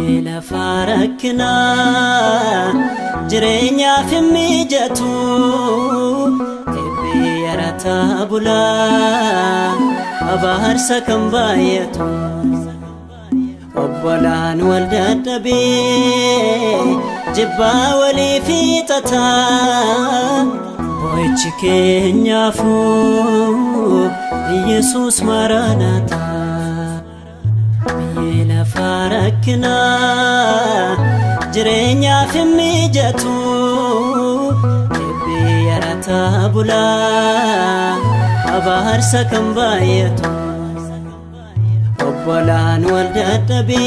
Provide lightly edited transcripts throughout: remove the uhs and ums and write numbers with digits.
Ila farakna jirenya fimijatu Ebi yarata bula abahar sakambayatu Obbolan waldadabi jibba wali fitata Boichi kenyafu Jesus maranata Ila farakna jirenya fimijatu Ebi yarata bula abahar sakambayatu Obbolan waldadabi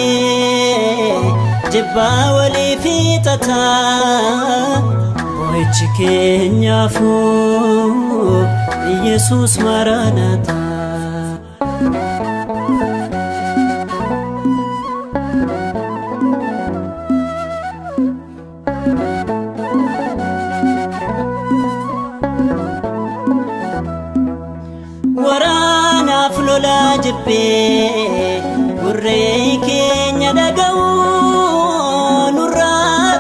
jibba wali fitata Boichi kenyafu Jesus maranata Warana flola jibbe gurre kenya dagau nurra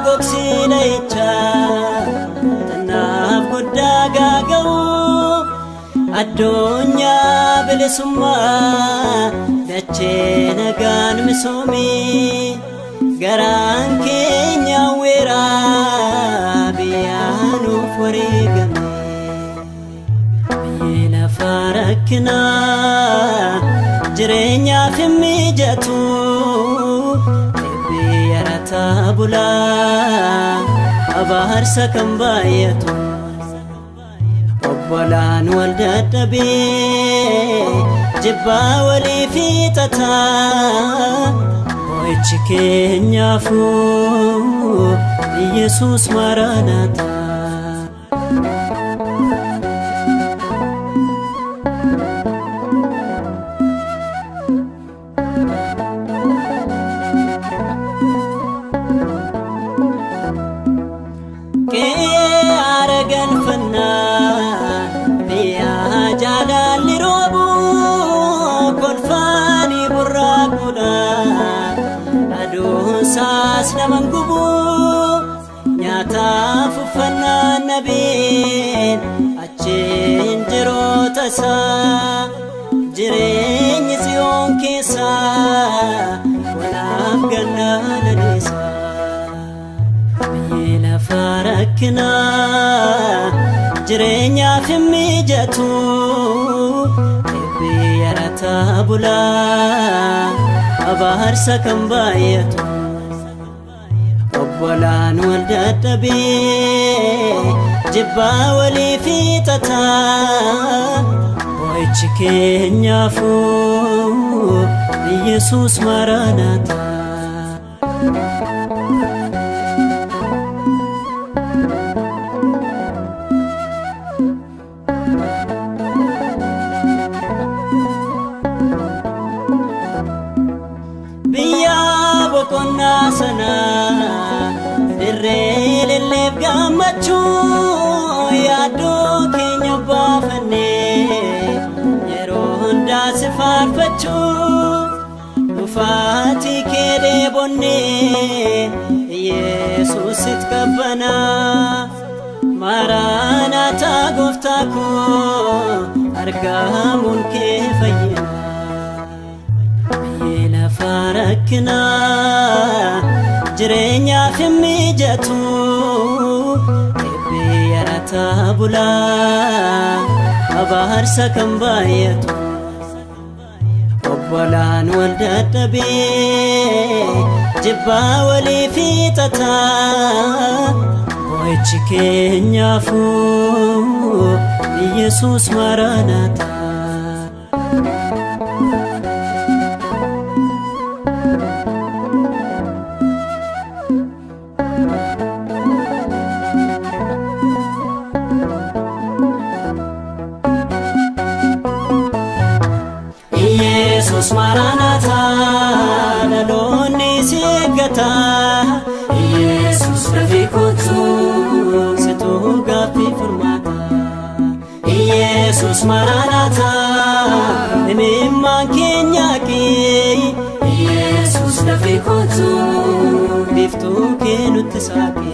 goksina icha tanaf godda gagau adonya belisumma dache nagan misomi garan kenya wera biyanu forigame Ila farakna jirenya fimijatu Ebi yarata bula abahar sakambayatu Obbolan waldadabi jibba wali fitata Boichi kenyafu Jesus maranata Sas naman gubu nyata fufana nabin achin jiro tasa jirenya siyon kesa walang gana nanisa Ila farakna jirenya fimijatu Ebi yarata bula abahar sakambayatu Obbolan waldadabi jibba wali fitata Boichi kenyafu Jesus maranata Biya bokonna sana Dirrelelef gammachu yaado keenya baafane yeroo hunda si faarfachu dhufaati kee dheebonne Yesuusit qabbana Maranata gooftaa koo argamuun kee fayyina Ila farakna jirenya fimijatu Ebi yarata bula abahar sakambayatu Obbolan waldadabi jibba wali fitata Boichi kenyafu Jesus maranata Jesus maranata lalonni sigata Jesus rafikotu situ gafi furmata Jesus maranata nimimman kenyaki Jesus rafikotu kootu biftuu kee nutti saaqe.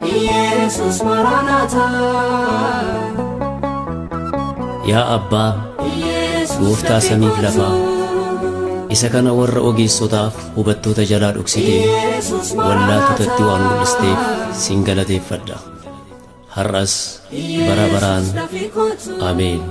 Yesus Maranatha. Yaa Abbaa Gooftaa samiif lafaa, isa kana warra ogeessotaaf hubattoota jalaa dhoksitee wallaatotatti waan mul'isteef sin galateeffadha. Har'as bara baraan. Ameen.